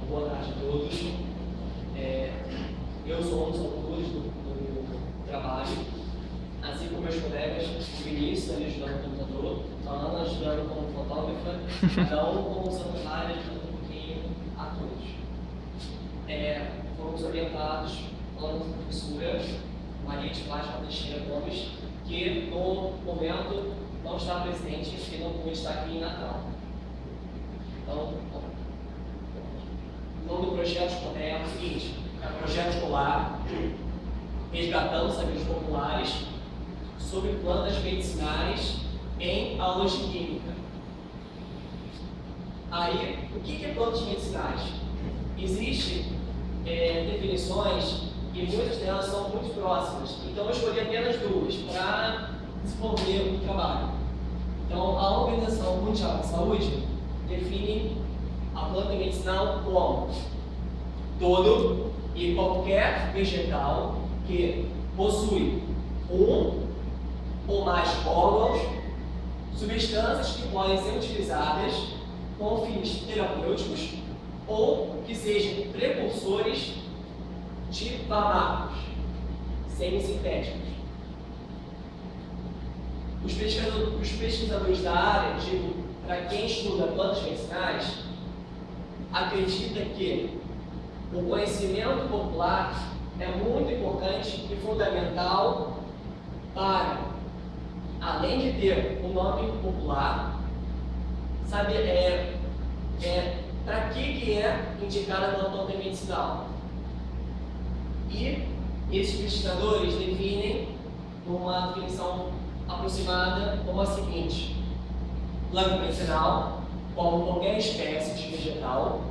Boa tarde a todos. Eu sou um dos autores do trabalho, assim como meus colegas, o Vinícius ali ajudando no computador, a Ana ajudando como fotógrafa, cada um com o seu trabalho ajudando um pouquinho a todos. Fomos orientados pela nossa professora Maria de Fátima Teixeira Gomes, que no momento não está presente e não pôde estar aqui em Natal. Então, o nome do projeto é o seguinte: é um projeto escolar resgatando saberes populares sobre plantas medicinais em aulas de química. Aí, o que é plantas medicinais? Existem definições e muitas delas são muito próximas, então eu escolhi apenas duas para desenvolver o trabalho. Então, a Organização Mundial de Saúde define a planta medicinal como todo e qualquer vegetal que possui um ou mais órgãos, substâncias que podem ser utilizadas com fins terapêuticos ou que sejam precursores de fármacos semissintéticos. Os pesquisadores da área, digo, para quem estuda plantas medicinais, acredita que o conhecimento popular é muito importante e fundamental para, além de ter um nome popular, saber para que é indicada a planta medicinal. E esses pesquisadores definem uma definição aproximada como a seguinte: planta medicinal como qualquer espécie de vegetal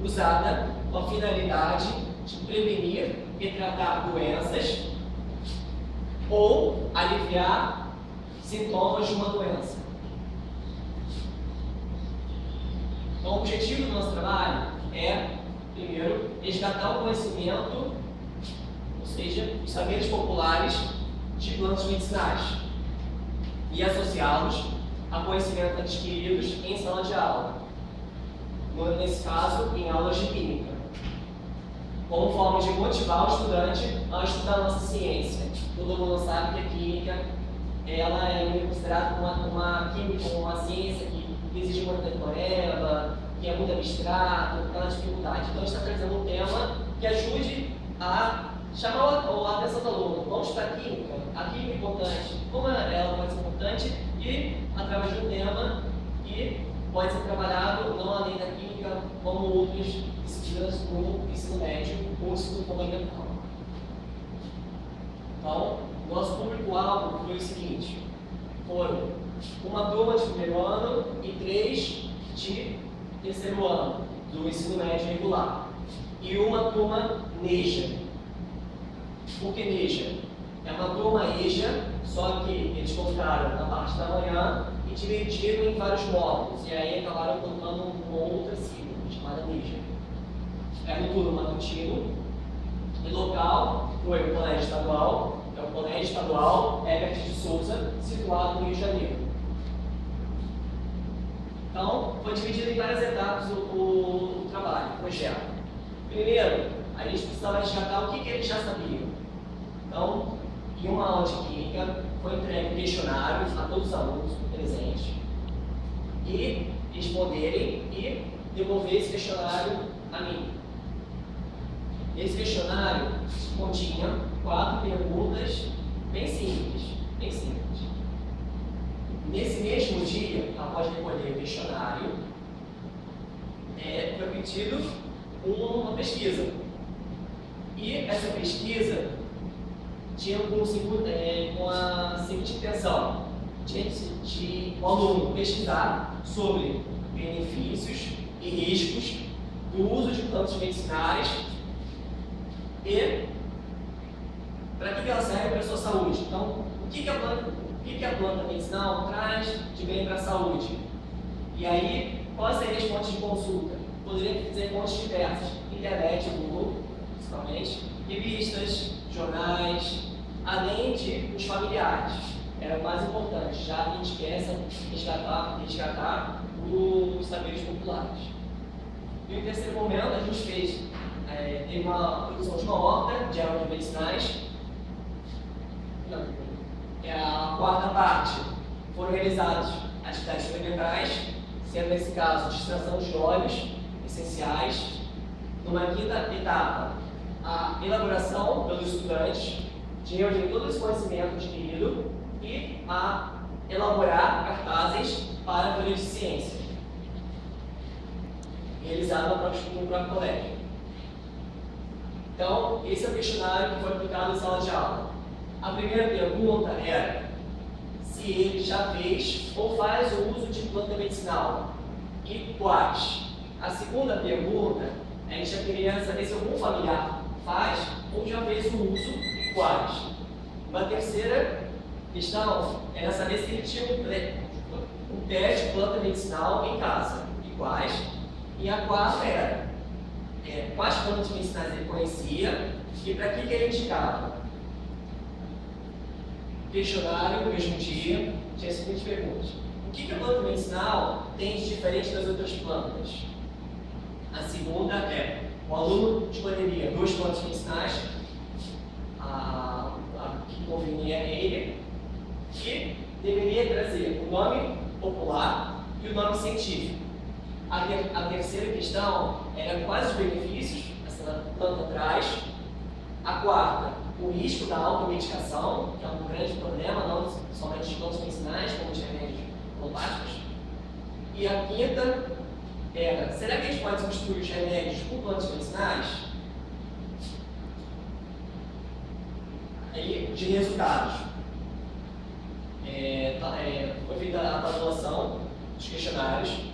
usada com a finalidade de prevenir e tratar doenças ou aliviar sintomas de uma doença. Então, o objetivo do nosso trabalho é, primeiro, resgatar o conhecimento, ou seja, os saberes populares de plantas medicinais e associá-los a conhecimentos adquiridos em sala de aula, nesse caso, em aulas de química, como forma de motivar o estudante a estudar a nossa ciência. Todo mundo sabe que a química ela é considerada como uma ciência que exige muita decoreba, que é muito abstrato, aquela dificuldade. Então, a gente está trazendo um tema que ajude a chamar a atenção do aluno. Vamos para a química é importante, como ela pode ser importante, e através de um tema que pode ser trabalhado não além da química, como outras disciplinas no ensino médio ou ensino fundamental. Então, nosso público-alvo foi o seguinte: foram uma turma de primeiro ano e 3 de terceiro ano do ensino médio regular e uma turma NEJA. Por que NEJA? É uma turma EJA, só que eles colocaram na parte da manhã e dividiram em vários módulos, e aí acabaram colocando uma outra sigla chamada NEJA. É no turno matutino e local foi o Colégio Estadual, é o Colégio Estadual Herbert de Souza, situado no Rio de Janeiro. Então, foi dividido em várias etapas o trabalho, o projeto. Primeiro, a gente precisava resgatar o que eles já sabiam. Então, em uma aula de química, foi entregue um questionário a todos os alunos presentes e responderem e devolver esse questionário a mim. Esse questionário continha 4 perguntas bem simples. Nesse mesmo dia, após recolher o questionário, foi pedido uma pesquisa. E essa pesquisa tinha com a seguinte intenção: de o aluno pesquisar sobre benefícios e riscos do uso de plantas medicinais e para que ela serve para a sua saúde. Então, o que a planta medicinal traz de bem para a saúde? E aí, quais seriam as fontes de consulta? Poderia dizer fontes diversas: internet, Google, principalmente, revistas, jornais, além de os familiares. Era o mais importante, já que a gente quer resgatar os saberes populares. E no terceiro momento, a gente teve uma produção de uma horta de ervas medicinais. A quarta parte foram realizadas atividades experimentais, sendo nesse caso extração de óleos essenciais. Numa quinta etapa, a elaboração pelos estudantes de reunir todo esse conhecimento adquirido e a elaborar cartazes para a folha de ciência, realizado no próprio colégio. Então, esse é o questionário que foi aplicado em sala de aula. A primeira pergunta era se ele já fez ou faz o uso de planta medicinal e quais. A segunda pergunta, a gente já queria saber se algum familiar faz ou já fez o uso e quais. Uma terceira questão era saber se ele tinha um pé de planta medicinal em casa e quais. E a quarta era quais plantas medicinais ele conhecia e para que ele indicava. Questionário no mesmo dia tinha as seguintes perguntas: o que a planta medicinal tem de diferente das outras plantas? A segunda é: o aluno escolheria duas plantas medicinais, a que convinha a ele, e deveria trazer o nome popular e o nome científico. A terceira questão era quais os benefícios essa planta traz. A quarta, o risco da automedicação, que é um grande problema, não somente de plantas medicinais, como de remédios alopáticos. E a quinta era: será que a gente pode substituir os remédios por plantas medicinais? Aí, de resultados, foi feita a tabulação dos questionários.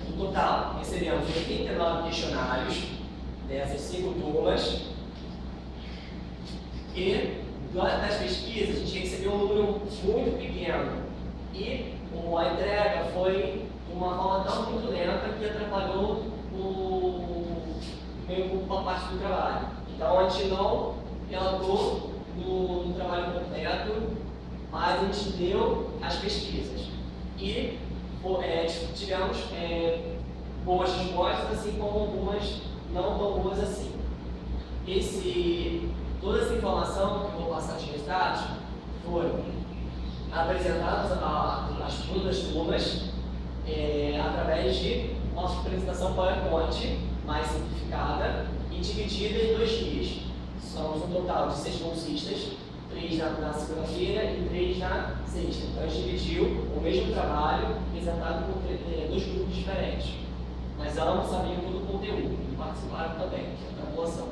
No total, recebemos 89 questionários dessas 5 turmas. E das pesquisas, a gente recebeu um número muito pequeno. E a entrega foi de uma forma tão muito lenta que atrapalhou uma parte do trabalho. Então, a gente não relatou no trabalho completo, mas a gente deu as pesquisas. E tivemos boas respostas, assim como algumas não tão boas assim. Toda essa informação que eu vou passar de resultados foram apresentadas às todas as turmas através de nossa apresentação PowerPoint mais simplificada e dividida em 2 dias. Somos um total de 6 bolsistas, 3 na segunda-feira e 3 na sexta. Então a gente dividiu o mesmo trabalho apresentado por 2 grupos diferentes. Mas ambos sabiam todo o conteúdo e participaram também da tabulação.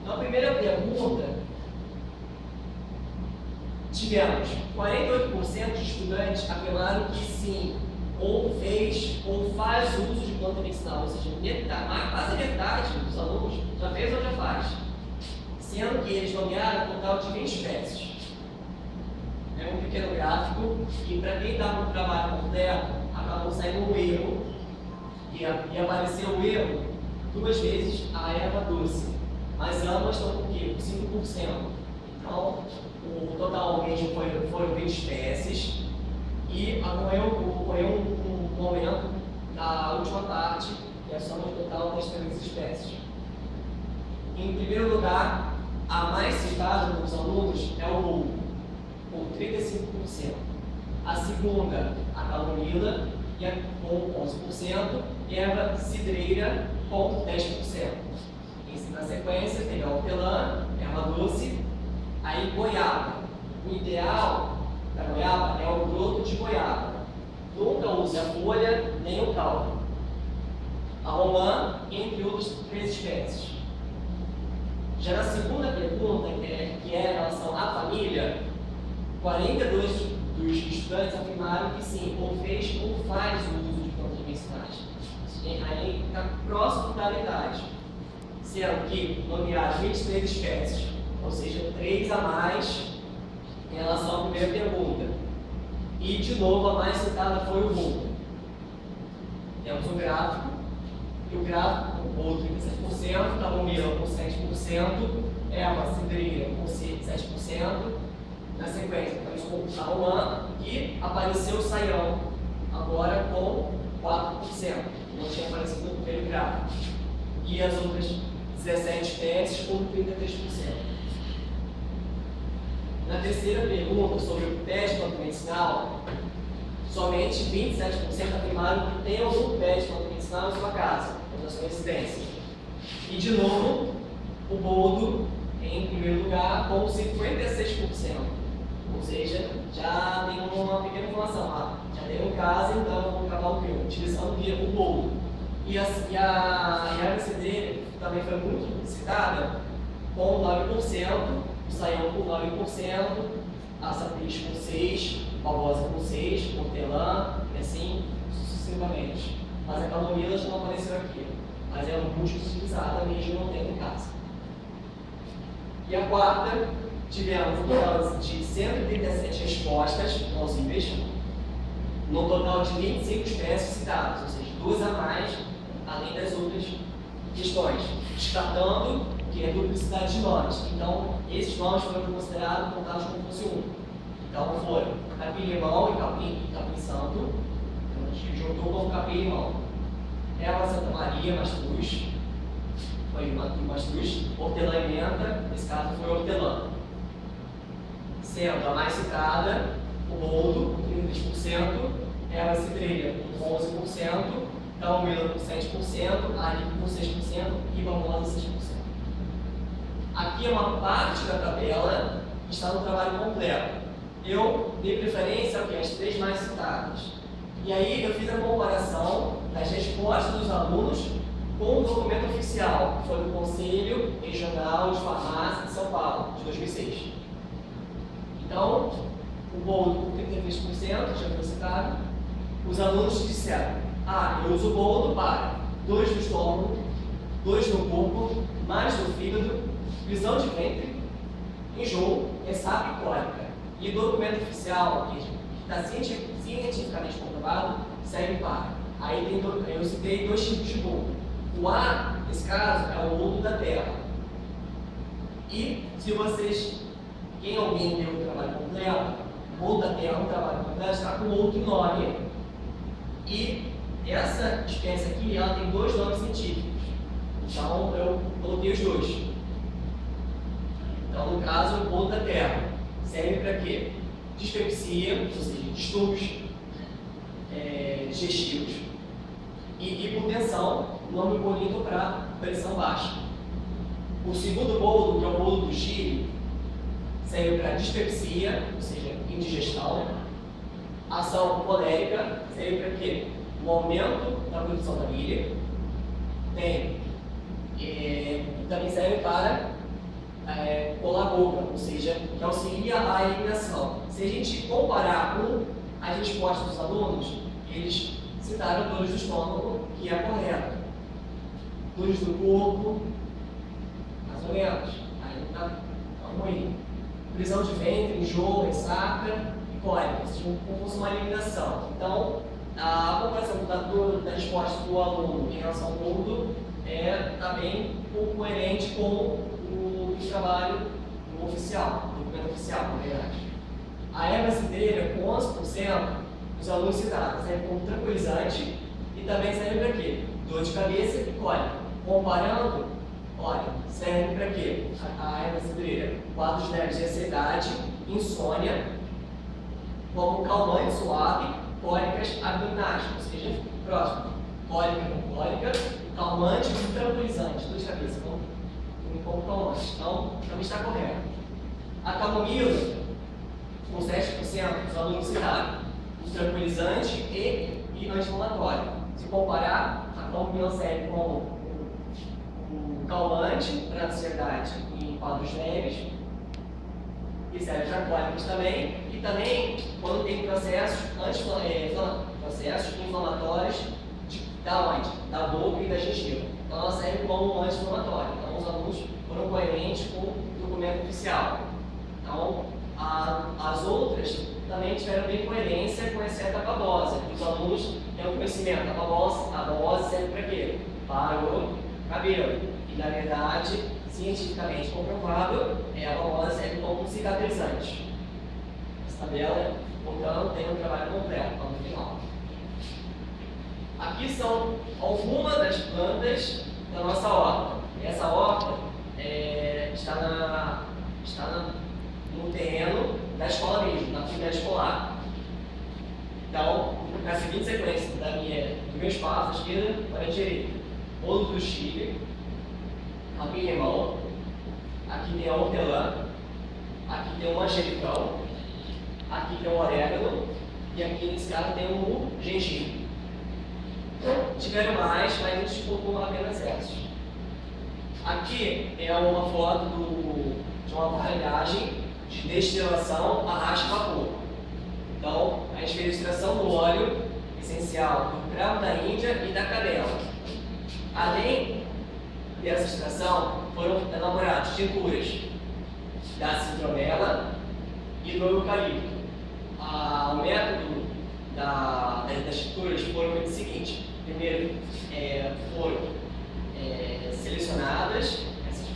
Então a primeira pergunta, tivemos 48% de estudantes afirmaram que sim, ou fez ou faz uso de planta medicinal, ou seja, quase metade dos alunos já fez ou já faz, sendo que eles nomearam um total de 20 espécies. É um pequeno gráfico e para quem está no trabalho completo, acabou saindo um erro e apareceu o erro 2 vezes a erva doce, mas ambas estão com o quê? Com 5%. Então, o total mesmo foram 20 espécies e ocorreu um aumento da última parte, que é a soma total das 3 espécies. Em primeiro lugar, a mais citada dos alunos é o bulbo, com 35%. A segunda, a calomila, com 11%, e a erva cidreira, com 10%. Na sequência, tem a hortelã, erva doce, aí goiaba. O ideal da goiaba é o broto de goiaba. Nunca use a folha nem o caule. A romã, entre outras 3 espécies. Já na segunda pergunta, que é em relação à família, 42 dos estudantes afirmaram que sim, ou fez ou faz o uso de plantas medicinais. Aí está próximo da metade, sendo que nomearam 23 espécies, ou seja, 3 a mais em relação à primeira pergunta. E, de novo, a mais citada foi o bulbo. Temos um gráfico, e o gráfico, o 37%, calomila com 7%, erva cidreira com 7%, na sequência, temos a romã, e apareceu o saião, agora com 4%. não tinha aparecido no primeiro gráfico. E as outras 17 espécies com 33%. Na terceira pergunta, sobre o pé de planta medicinal, somente 27% afirmaram que tem algum pé de planta medicinal em sua casa, ou na sua residência. E, de novo, o boldo em primeiro lugar com 56%. Ou seja, já tem uma pequena informação. Já tem um caso, então vamos acabar o quê? Utilizando o boldo. E a ABCD também foi muito citada com 9%, o Saião com 9%, a Sapris com 6%, a Babosa com 6%, Hortelã, e assim sucessivamente. Mas a camomila já não apareceu aqui, mas é muito utilizada mesmo não tendo em casa. E a quarta, tivemos um total de 137 respostas plausíveis, no total de 25 espécies citadas, ou seja, 2 a mais, além das outras questões, descartando que é duplicidade de nomes. Então, esses nomes foram considerados, contados como fosse um. Então, foram capim-limão e capim-santo, então, a gente juntou como capim-limão. Ela Santa Maria, mastruz, foi mastruz, hortelã e menta, nesse caso foi hortelã. Sendo a mais citada, o boldo, com 33%, ela cidreira, com 11%, camomila com 7%, alho com 6% e babosa 6%. Aqui é uma parte da tabela que está no trabalho completo. Eu dei preferência às 3 mais citadas. E aí eu fiz a comparação das respostas dos alunos com o documento oficial, que foi do Conselho Regional de Farmácia de São Paulo, de 2006. Então, o boldo com 33%, já foi citado, os alunos disseram: eu uso o boldo para 2 no estômago, 2 no corpo, mais no fígado, prisão de ventre, enjoo, ressaca e cólica. E o documento oficial, que está cientificamente comprovado, serve para. Aí eu citei 2 tipos de boldo. O A, nesse caso, é o boldo da terra. E se vocês, quem alguém deu o trabalho completo, o boldo da terra, um trabalho completo, está com outro nome. E essa espécie aqui, ela tem 2 nomes científicos. Então eu coloquei os 2. Então, no caso, o boldo da terra serve para quê? Dispepsia, ou seja, distúrbios digestivos, e hipotensão, nome bonito para pressão baixa. O segundo boldo, que é o boldo do Chile, serve para dispepsia, ou seja, indigestão. Ação colérica serve para quê? O aumento da produção da bile. Também serve para colar a boca, ou seja, que auxilia a eliminação. Se a gente comparar com as respostas dos alunos, eles citaram dores do estômago, que é correto. Dores do corpo, mais ou menos, aí não está tão ruim. Prisão de ventre, enjoo, ressaca e cólica, ou seja, como fosse uma eliminação. Então, a comparação da resposta do aluno em relação ao boldo está bem coerente com o trabalho oficial, o documento oficial, na verdade. A erva cidreira, com 11%, os alunos citaram, serve como tranquilizante e também serve para quê? Dor de cabeça e cólica. Comparando, olha, serve para quê? A erva cidreira, quadros leves de ansiedade, insônia, como calmante suave, cólicas abdominais, ou seja, próximo, cólica com cólica, calmante e tranquilizante, dor de cabeça, como calmante. Então, também está correto. A camomila, com 7%, os alunos citaram o tranquilizante e anti-inflamatório. Se comparar, a camomila serve como o calmante para ansiedade em quadros leves, e serve para cólicas também, e também quando tem processos inflamatórios da onde? Da boca e da gengiva. Então ela serve como um anti-inflamatório. Então os alunos foram coerentes com o documento oficial. Então as outras também tiveram bem coerência, com exceto a babosa. Os alunos têm um conhecimento. A babosa serve para quê? Para o cabelo. E na verdade, cientificamente comprovado, a babosa serve como cicatrizante. Essa tabela, portanto, tem um trabalho completo no final. Aqui são algumas das plantas da nossa horta. Essa horta está no terreno da escola mesmo, na atividade escolar. Então, na seguinte sequência do meu espaço, à esquerda para a direita: bolo do Chile, capim-limão, aqui tem a hortelã, aqui tem o manjericão, aqui tem o orégano e aqui nesse caso tem o gengibre. Tiveram mais, mas a gente colocou apenas essas. Aqui é uma foto de uma aparelhagem de destilação a raspa-vapor. Então, a gente fez a extração do óleo essencial do cravo da Índia e da canela. Além dessa extração, foram elaboradas tinturas da citronela e do eucalipto. O método das tinturas foram o seguinte: primeiro foram selecionadas essas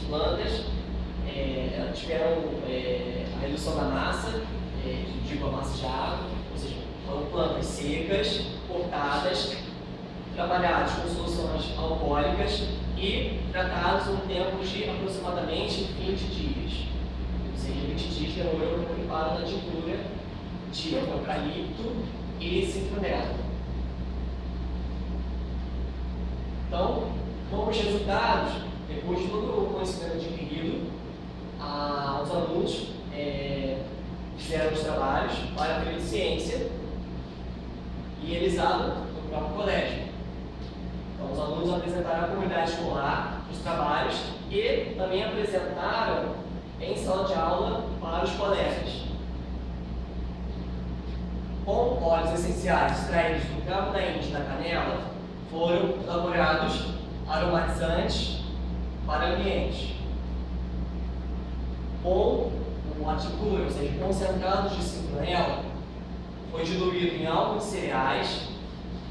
plantas, tiveram a redução da massa, digo a massa de água, ou seja, foram plantas secas, cortadas, trabalhadas com soluções alcoólicas e tratadas um tempo de aproximadamente 20 dias. Ou seja, 20 dias demorou para preparar a tintura de eucalipto e citronela. Então, como os resultados, depois de todo o conhecimento adquirido, os alunos fizeram os trabalhos para a feira de ciência e realizaram no próprio colégio. Então, os alunos apresentaram à comunidade escolar os trabalhos e também apresentaram em sala de aula para os colegas. Com óleos essenciais extraídos do cravo da Índia e da canela, foram elaborados aromatizantes para ambientes. Com a tintura, ou seja, concentrados de citronela, foi diluído em álcool de cereais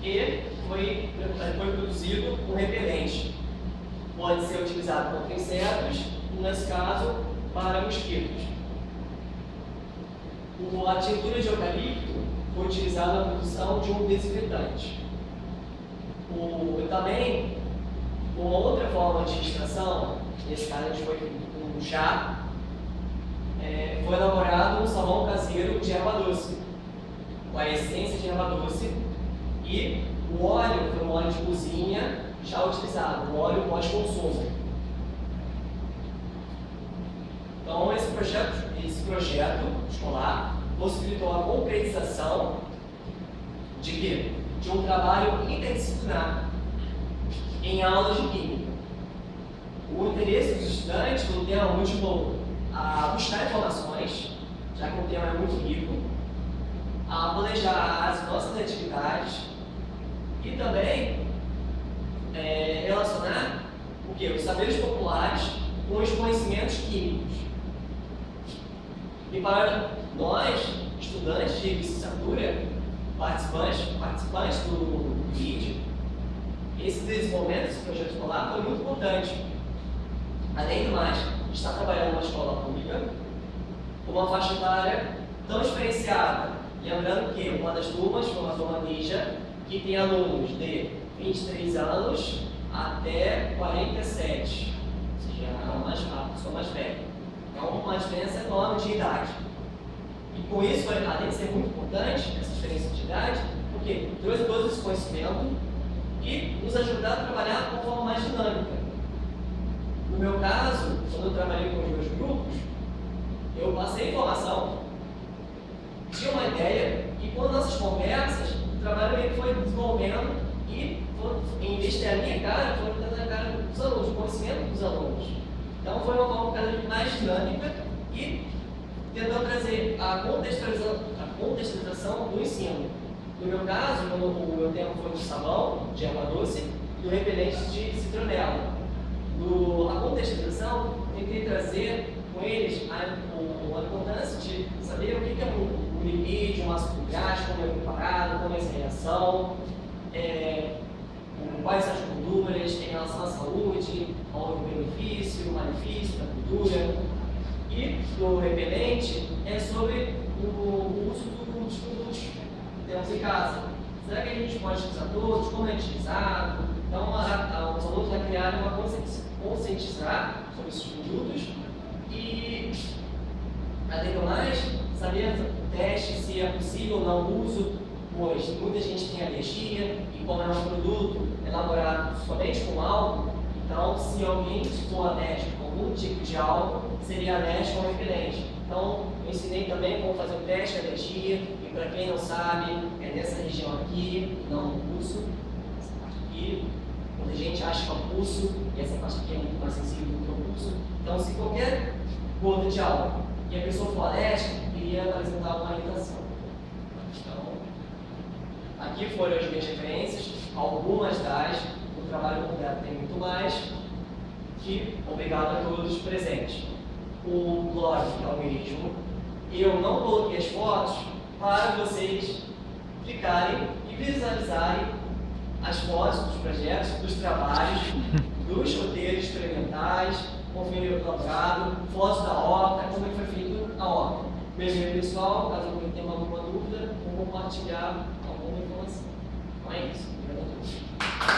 e foi produzido um repelente. Pode ser utilizado contra insetos, nesse caso, para mosquitos. A tintura de eucalipto foi utilizada na produção de um desinfetante. Também, uma outra forma de extração, nesse caso a gente foi com um chá, foi elaborado um sabão caseiro de erva doce, com a essência de erva doce, e o óleo foi um óleo de cozinha já utilizado, um óleo pós-consumo. Então, esse projeto escolar possibilitou a concretização de quê? De um trabalho interdisciplinar em aulas de química. O interesse dos estudantes no tema motivou a buscar informações, já que o tema é muito rico, a planejar as nossas atividades e também relacionar os saberes populares com os conhecimentos químicos. E nós, estudantes de licenciatura, participantes do vídeo, esse desenvolvimento desse projeto escolar foi muito importante. Além do mais, está trabalhando numa escola pública, com uma faixa etária tão diferenciada. Lembrando que uma das turmas foi uma turma ninja, que tem alunos de 23 anos até 47, ou seja, a pessoa mais velha. Então, uma diferença enorme de idade. E com isso, além de ser muito importante, essa diferença de idade, porque trouxe todo esse conhecimento e nos ajudar a trabalhar de uma forma mais dinâmica. No meu caso, quando eu trabalhei com os meus grupos, eu passei informação, tinha uma ideia, e com nossas conversas, o trabalho meio que foi desenvolvendo e, em vez de ter a minha cara, foi dando a cara dos alunos, o conhecimento dos alunos. Então, foi uma forma cada vez mais dinâmica e tentando trazer a contextualização do ensino. No meu caso, o meu tema foi de sabão, de erva doce, e o repelente de citronela. A contextualização, tentei trazer com eles a importância de saber o que é um lipídio, um ácido gráfico, como é preparado, como é essa reação, quais são as gorduras em relação à saúde, ao benefício, malefício da gordura. E o repelente é sobre o uso dos produtos que temos em casa, Será que a gente pode utilizar todos? Como é utilizado? Então, os alunos já criaram uma conscientizar sobre esses produtos e, além do mais, saber o teste se é possível ou não o uso, pois muita gente tem alergia e como é um produto elaborado somente com álcool, então se alguém for alérgico a algum tipo de álcool, seria alérgico ao repelente. Então, eu ensinei também como fazer o teste de alergia e para quem não sabe, é nessa região aqui, não no pulso, essa parte aqui. Muita gente acha que é o pulso e essa parte aqui é muito mais sensível do que o pulso. Então, se qualquer gota de álcool e a pessoa for alérgica, iria apresentar uma irritação. Então, aqui foram as minhas referências, algumas das, o trabalho completo tem muito mais, e obrigado a todos presentes. O blog é o mesmo, eu não coloquei as fotos para vocês clicarem e visualizarem as fotos dos projetos, dos trabalhos, dos roteiros experimentais, como foi elaborado, fotos da horta, como foi feito a horta. Meu e-mail pessoal, caso alguém tenha alguma dúvida, ou compartilhar alguma informação. Então é isso. Obrigado a todos.